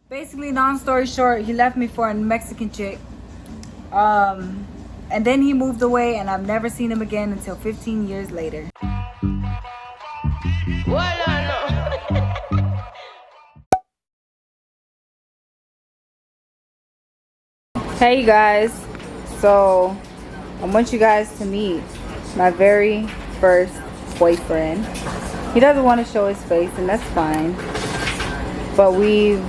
Basically, long story short, he left me for a Mexican chick. And then he moved away, and I've never seen him again until 15 years later. Hey guys, so I want you guys to meet my very first boyfriend. He doesn't want to show his face, and that's fine. But we've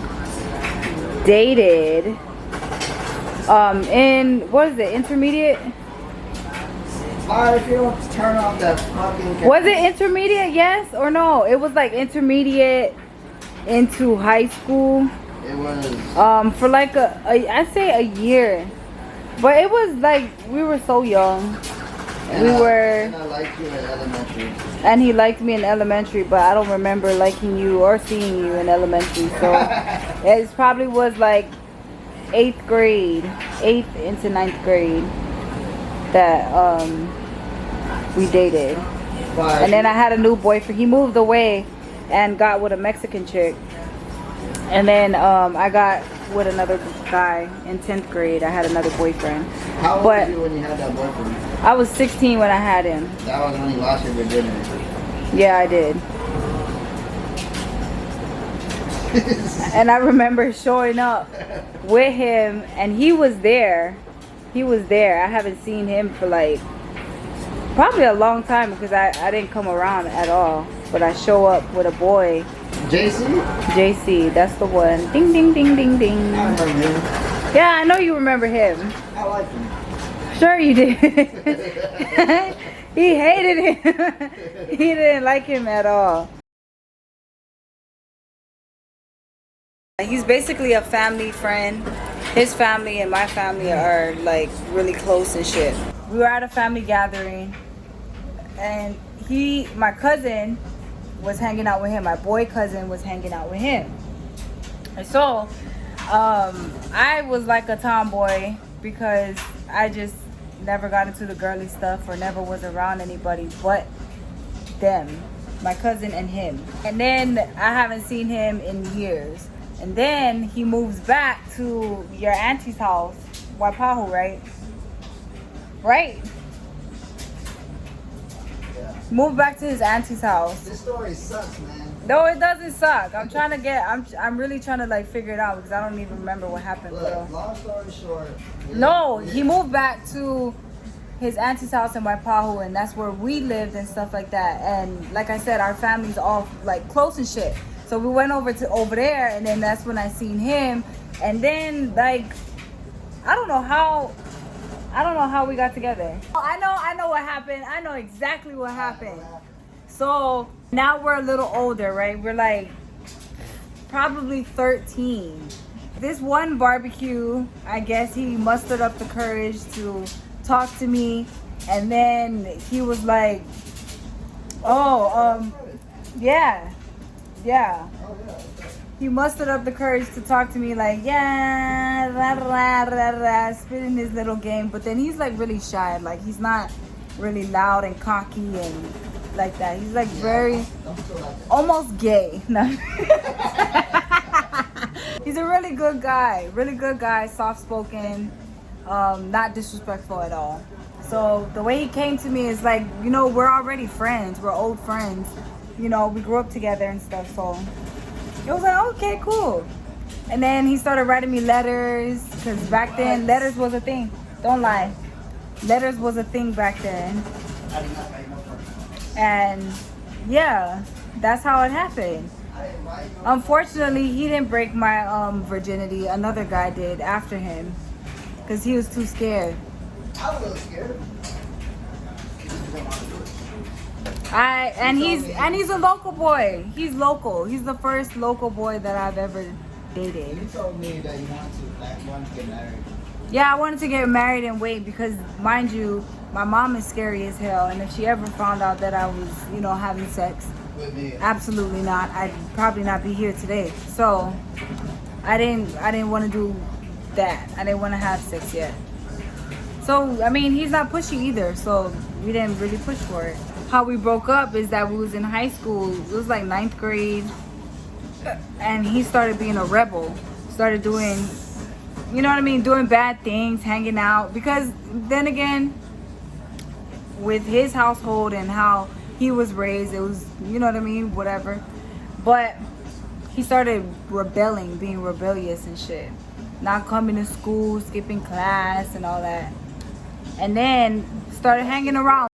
dated in, what is it, intermediate? If you don't turn off that fucking... Was it intermediate, yes or no? It was like intermediate into high school. It was... For like I'd say a year. But it was like, we were so young. And I liked you in elementary. And he liked me in elementary, but I don't remember liking you or seeing you in elementary. So it probably was like 8th grade, 8th into 9th grade that we dated. And then I had a new boyfriend. He moved away and got with a Mexican chick. And then I got with another guy in 10th grade. I had another boyfriend. How old were you when you had that boyfriend? I was 16 when I had him. That was when you lost your virginity. Yeah, I did. And I remember showing up with him, and he was there. He was there. I haven't seen him for like probably a long time because I didn't come around at all. But I show up with a boy. JC? JC, that's the one. Ding, ding, ding, ding, ding. I remember him. Yeah, I know you remember him. I like him. Sure you did. He hated him. He didn't like him at all. He's basically a family friend. His family and my family are like really close and shit. We were at a family gathering, and my cousin was hanging out with him. My boy cousin was hanging out with him. And so I was like a tomboy because I just never got into the girly stuff or never was around anybody but them, my cousin and him. And then I haven't seen him in years. And then he moves back to your auntie's house, Oahu, right? Right? Yeah. Moved back to his auntie's house. This story sucks, man. No, it doesn't suck. I'm really trying to like figure it out because I don't even remember what happened. Look, long story short. No, he moved back to his auntie's house in Waipahu, and that's where we lived and stuff like that. And like I said, our family's all like close and shit. So we went over there, and then that's when I seen him. And then like I don't know how we got together. I know what happened. I know exactly what happened. So now we're a little older, right? We're like probably 13. This one barbecue, I guess he mustered up the courage to talk to me, and then he was like, yeah. He mustered up the courage to talk to me like, yeah, spitting his little game. But then he's like really shy. Like he's not really loud and cocky and like that. He's like very, almost gay. No. He's a really good guy, soft-spoken, not disrespectful at all. So the way he came to me is like, you know, we're already friends. We're old friends. You know, we grew up together and stuff. So it was like, okay, cool. And then he started writing me letters because back then letters was a thing. Don't lie. Letters was a thing back then. And yeah, that's how it happened. Unfortunately, he didn't break my virginity. Another guy did after him because he was too scared. I was a little scared. He's a local boy. He's local. He's the first local boy that I've ever dated. You told me that you wanted to get married. Yeah, I wanted to get married and wait because, mind you, my mom is scary as hell. And if she ever found out that I was, you know, having sex, with me, absolutely not. I'd probably not be here today. So I didn't want to do that. I didn't want to have sex yet. So I mean, he's not pushy either. So we didn't really push for it. How we broke up is that we was in high school. It was like 9th grade, and he started being a rebel. started doing, you know what I mean, doing bad things, hanging out. Because then again, with his household and how he was raised, it was, you know what I mean, whatever. But he started rebelling, being rebellious and shit. Not coming to school, skipping class and all that. And then started hanging around.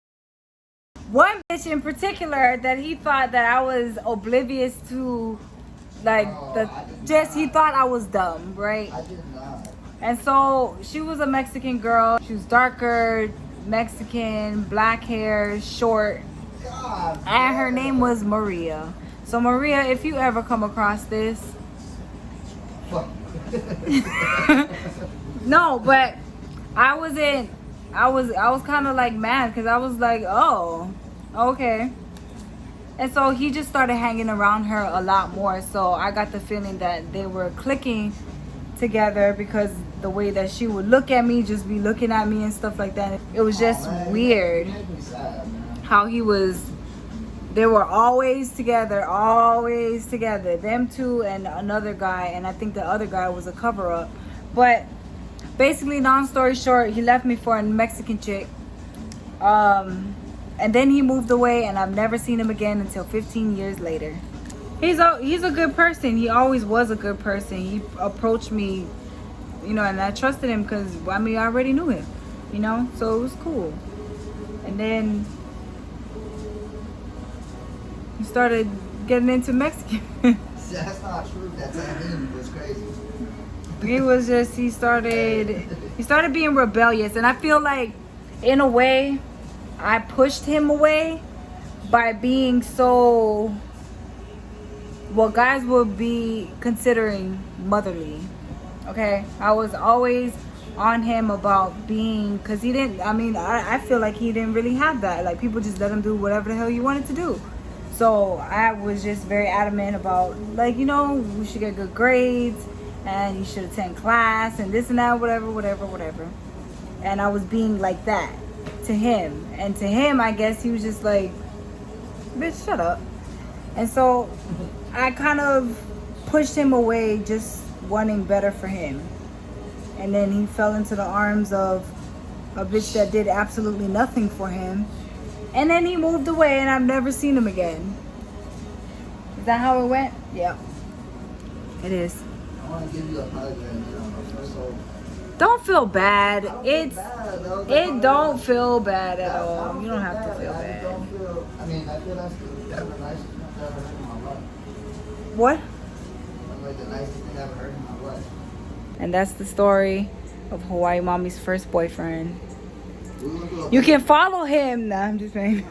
One bitch in particular that he thought that I was oblivious to, like, he thought I was dumb, right? I did not. And so she was a Mexican girl. She was darker, Mexican, black hair, short. God, And her name was Maria. So Maria, if you ever come across this, fuck. no, but I was kind of like mad because I was like, oh, okay. And so he just started hanging around her a lot more. So I got the feeling that they were clicking together because the way that she would look at me, just be looking at me and stuff like that. It was just weird how they were always together. Them two and another guy. And I think the other guy was a cover up. But basically, long story short, he left me for a Mexican chick. And then he moved away, and I've never seen him again until 15 years later. He's a good person. He always was a good person. He approached me, you know, and I trusted him because, I mean, I already knew him, you know? So it was cool. And then he started getting into Mexican. That's not true. That's him. Was crazy. He was just, he started being rebellious. And I feel like, in a way, I pushed him away by being so, what guys would be considering motherly. Okay? I was always on him about being, because he didn't, I mean, I feel like he didn't really have that. Like, people just let him do whatever the hell he wanted to do. So I was just very adamant about, like, you know, we should get good grades and you should attend class and this and that, whatever. And I was being like that to him. And to him, I guess he was just like, bitch, shut up. And so I kind of pushed him away, just wanting better for him. And then he fell into the arms of a bitch that did absolutely nothing for him. And then he moved away and I've never seen him again. Is that how it went? Yeah. It is. I want to give you a hug and so don't feel bad. It don't feel feel bad at all. You don't have to feel bad. I mean, I feel that's the nicest thing I've ever heard in my life. What? That's like the nicest thing I've ever heard in my life. And that's the story of Hawaii Mommy's first boyfriend. You can follow him. Nah, I'm just saying.